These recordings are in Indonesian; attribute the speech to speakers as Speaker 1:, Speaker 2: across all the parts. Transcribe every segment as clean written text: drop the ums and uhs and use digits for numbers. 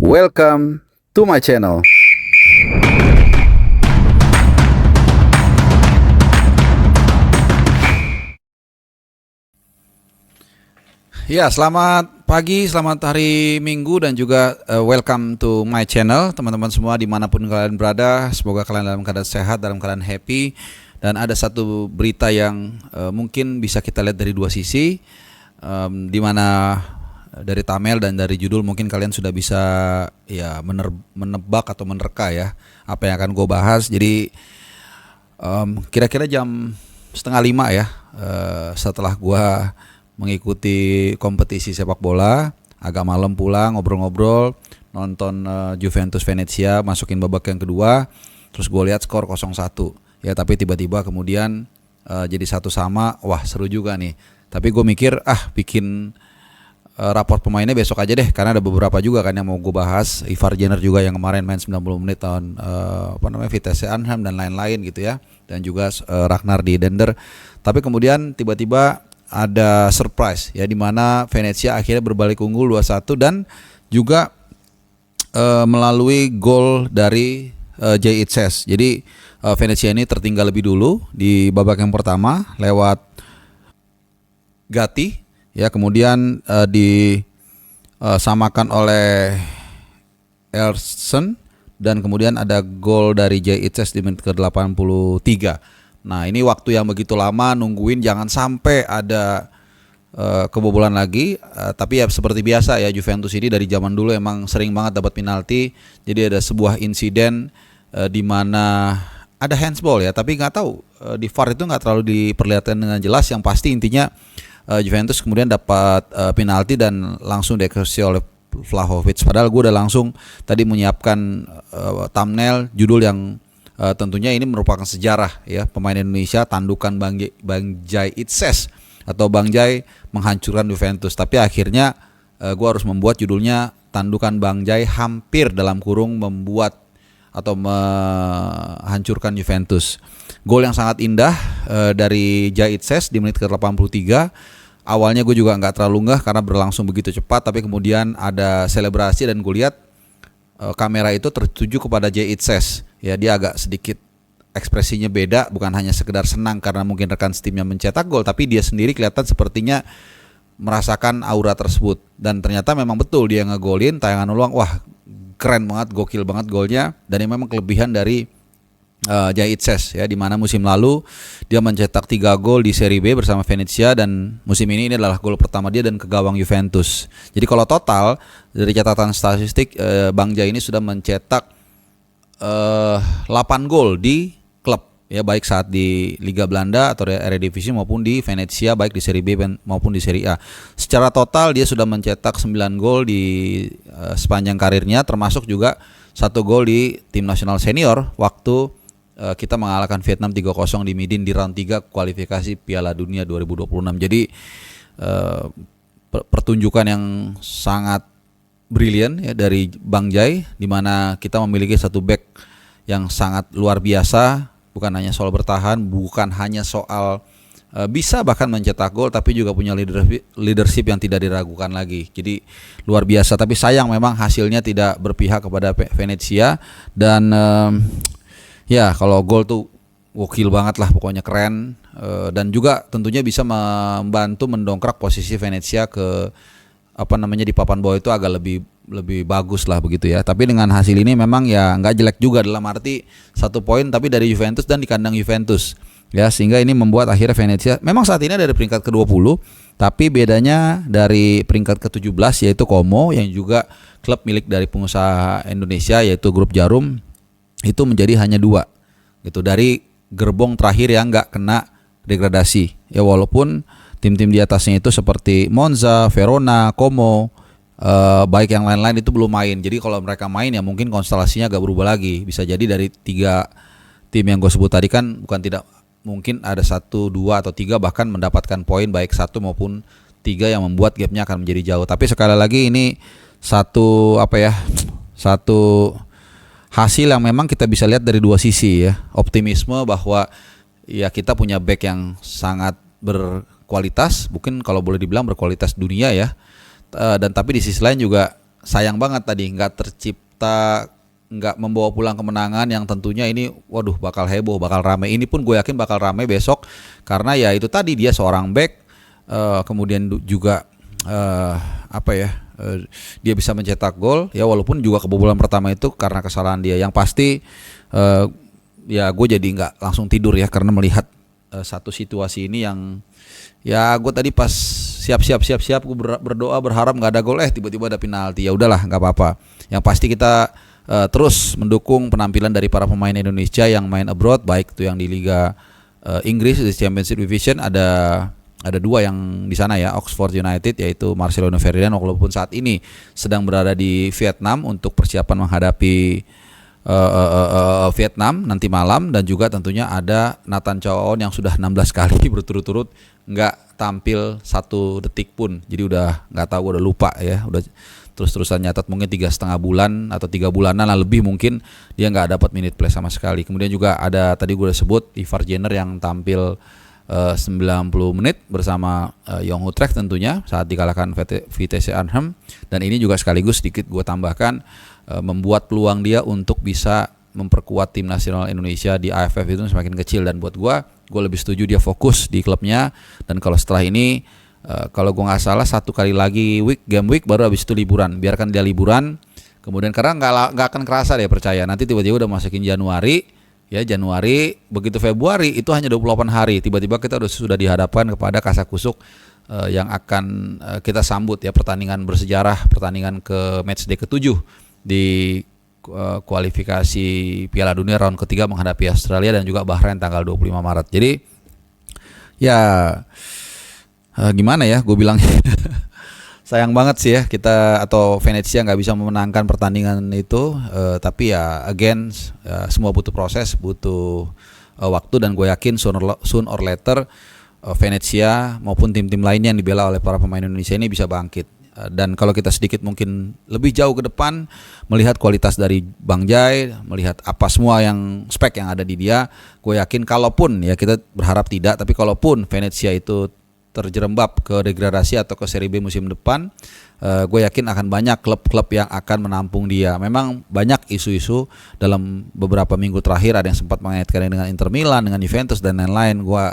Speaker 1: Welcome to my channel. Ya, selamat pagi, selamat hari Minggu dan juga welcome to my channel, teman-teman semua dimanapun kalian berada. Semoga kalian dalam keadaan sehat, dalam keadaan happy. Dan ada satu berita yang mungkin bisa kita lihat dari dua sisi, di mana dari thumbnail dan dari judul mungkin kalian sudah bisa ya menebak atau menerka ya apa yang akan gue bahas. Jadi kira-kira jam 4:30 ya, setelah gue mengikuti kompetisi sepak bola, agak malam pulang ngobrol-ngobrol, nonton Juventus Venezia masukin babak yang kedua, terus gue lihat skor 0-1 ya, tapi tiba-tiba kemudian jadi 1-1. Wah, seru juga nih. Tapi gue mikir bikin raport pemainnya besok aja deh, karena ada beberapa juga kan yang mau gue bahas. Ivar Jenner juga yang kemarin main 90 menit tahun Vitesse Arnhem dan lain-lain gitu ya, dan juga Ragnar di Dender. Tapi kemudian tiba-tiba ada surprise ya, di mana Venezia akhirnya berbalik unggul 2-1 dan juga melalui gol dari Jay Itzes. Jadi Venezia ini tertinggal lebih dulu di babak yang pertama lewat Gatti ya, kemudian disamakan oleh Elson dan kemudian ada gol dari Jay Itzes di menit ke-83. Nah, ini waktu yang begitu lama nungguin jangan sampai ada kebobolan lagi. Tapi ya seperti biasa ya, Juventus ini dari zaman dulu emang sering banget dapat penalti. Jadi ada sebuah insiden di mana ada handsball ya, tapi nggak tahu di VAR itu nggak terlalu diperlihatkan dengan jelas. Yang pasti intinya Juventus kemudian dapat penalti dan langsung dieksekusi oleh Vlahovic. Padahal gue udah langsung tadi menyiapkan thumbnail judul yang tentunya ini merupakan sejarah ya, pemain Indonesia tandukan Bang Jay Itzes atau Bang Jay menghancurkan Juventus. Tapi akhirnya gue harus membuat judulnya tandukan Bang Jay hampir dalam kurung membuat atau menghancurkan Juventus. Gol yang sangat indah dari Jay Itzes di menit ke-83. Awalnya gue juga nggak terlalu ngeh karena berlangsung begitu cepat, tapi kemudian ada selebrasi dan gue lihat kamera itu tertuju kepada Jay Itzes. Ya, dia agak sedikit ekspresinya beda, bukan hanya sekedar senang karena mungkin rekan setimnya mencetak gol, tapi dia sendiri kelihatan sepertinya merasakan aura tersebut. Dan ternyata memang betul dia ngegolin tayangan ulang. Wah, keren banget, gokil banget golnya. Dan ini memang kelebihan dari Jay Itzes ya, di mana musim lalu dia mencetak 3 gol di Serie B bersama Venezia, dan musim ini adalah gol pertama dia dan ke gawang Juventus. Jadi kalau total dari catatan statistik, Bang Jay ini sudah mencetak 8 gol di klub ya, baik saat di Liga Belanda atau Eredivisie maupun di Venezia, baik di Serie B maupun di Serie A. Secara total dia sudah mencetak 9 gol di sepanjang karirnya, termasuk juga 1 gol di tim nasional senior waktu kita mengalahkan Vietnam 3-0 di Midin di round 3 kualifikasi Piala Dunia 2026. Jadi pertunjukan yang sangat brilian ya dari Bang Jay, di mana kita memiliki satu back yang sangat luar biasa, bukan hanya soal bertahan, bukan hanya soal bisa bahkan mencetak gol, tapi juga punya leadership yang tidak diragukan lagi. Jadi luar biasa, tapi sayang memang hasilnya tidak berpihak kepada Venezia. Dan ya kalau gol tuh gokil banget lah, pokoknya keren, dan juga tentunya bisa membantu mendongkrak posisi Venezia ke di papan bawah itu agak lebih bagus lah begitu ya. Tapi dengan hasil ini memang ya nggak jelek juga, dalam arti 1 poin tapi dari Juventus dan di kandang Juventus ya, sehingga ini membuat akhirnya Venezia memang saat ini ada di peringkat ke-20, tapi bedanya dari peringkat ke-17 yaitu Como yang juga klub milik dari pengusaha Indonesia yaitu Grup Jarum, itu menjadi hanya 2 gitu dari gerbong terakhir yang nggak kena degradasi ya, walaupun tim-tim di atasnya itu seperti Monza, Verona, Como, baik yang lain-lain itu belum main. Jadi kalau mereka main ya mungkin konstelasinya agak berubah lagi. Bisa jadi dari 3 tim yang gue sebut tadi kan, bukan tidak mungkin ada 1, 2 atau 3 bahkan mendapatkan poin baik 1 maupun 3 yang membuat gapnya akan menjadi jauh. Tapi sekali lagi ini satu hasil yang memang kita bisa lihat dari 2 sisi ya. Optimisme bahwa ya kita punya back yang sangat berkualitas, mungkin kalau boleh dibilang berkualitas dunia ya. Dan tapi di sisi lain juga sayang banget tadi nggak tercipta, nggak membawa pulang kemenangan yang tentunya ini waduh bakal heboh, bakal rame. Ini pun gue yakin bakal rame besok karena ya itu tadi dia seorang back, kemudian juga dia bisa mencetak gol ya, walaupun juga kebobolan pertama itu karena kesalahan dia. Yang pasti ya gue jadi nggak langsung tidur ya karena melihat satu situasi ini yang ya gue tadi pas siap gue berdoa berharap nggak ada gol, tiba-tiba ada penalti. Ya udahlah nggak apa-apa. Yang pasti kita terus mendukung penampilan dari para pemain Indonesia yang main abroad, baik itu yang di Liga Inggris di Championship Division, ada dua yang di sana ya, Oxford United yaitu Marcelo Ferdinand, walaupun saat ini sedang berada di Vietnam untuk persiapan menghadapi Vietnam nanti malam, dan juga tentunya ada Nathan Chow yang sudah 16 kali berturut-turut nggak tampil 1 detik pun, jadi udah nggak tahu, udah lupa ya, udah terus-terusan nyatat mungkin 3,5 bulan atau 3 bulanan lah lebih mungkin dia nggak dapat minute play sama sekali. Kemudian juga ada tadi gue udah sebut Ivar Jenner yang tampil 90 menit bersama Young Utrecht tentunya saat dikalahkan Vitesse Arnhem, dan ini juga sekaligus sedikit gue tambahkan membuat peluang dia untuk bisa memperkuat tim nasional Indonesia di AFF itu semakin kecil. Dan buat gue lebih setuju dia fokus di klubnya, dan kalau setelah ini kalau gue nggak salah 1 kali lagi game week baru habis itu liburan, biarkan dia liburan. Kemudian karena nggak akan kerasa deh, percaya nanti tiba-tiba udah masukin Januari, begitu Februari itu hanya 28 hari, tiba-tiba kita sudah dihadapkan kepada kasakusuk yang akan kita sambut ya, pertandingan bersejarah, pertandingan ke matchday ke-7 di kualifikasi Piala Dunia round ketiga menghadapi Australia dan juga Bahrain tanggal 25 Maret. Jadi ya gimana ya gue bilang sayang banget sih ya kita atau Venezia nggak bisa memenangkan pertandingan itu, tapi ya again semua butuh proses, butuh waktu, dan gue yakin soon or later Venezia maupun tim-tim lainnya yang dibela oleh para pemain Indonesia ini bisa bangkit. Dan kalau kita sedikit mungkin lebih jauh ke depan melihat kualitas dari Bang Jai, melihat apa semua yang spek yang ada di dia, gue yakin kalaupun ya kita berharap tidak, tapi kalaupun Venezia itu terjerembab ke degradasi atau ke Serie B musim depan, gue yakin akan banyak klub-klub yang akan menampung dia. Memang banyak isu-isu dalam beberapa minggu terakhir, ada yang sempat mengaitkan dengan Inter Milan, dengan Juventus dan lain-lain. Gue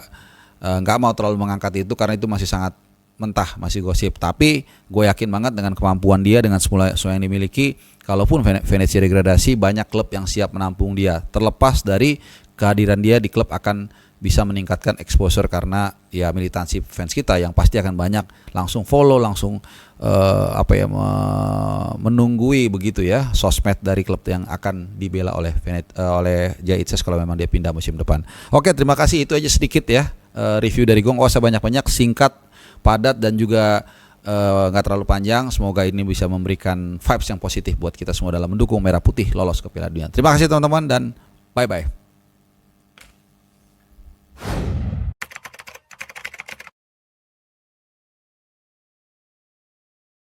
Speaker 1: nggak mau terlalu mengangkat itu karena itu masih sangat mentah, masih gosip. Tapi gue yakin banget dengan kemampuan dia, dengan semua yang dimiliki, kalaupun Venezia degradasi, banyak klub yang siap menampung dia. Terlepas dari kehadiran dia di klub akan bisa meningkatkan exposure karena ya militansi fans kita yang pasti akan banyak langsung follow, langsung menunggui begitu ya sosmed dari klub yang akan dibela oleh JITS kalau memang dia pindah musim depan. Oke, terima kasih, itu aja sedikit ya review dari Gong. Usah banyak-banyak, singkat, padat, dan juga nggak terlalu panjang. Semoga ini bisa memberikan vibes yang positif buat kita semua dalam mendukung Merah Putih lolos ke Piala Dunia. Terima kasih teman-teman dan bye-bye.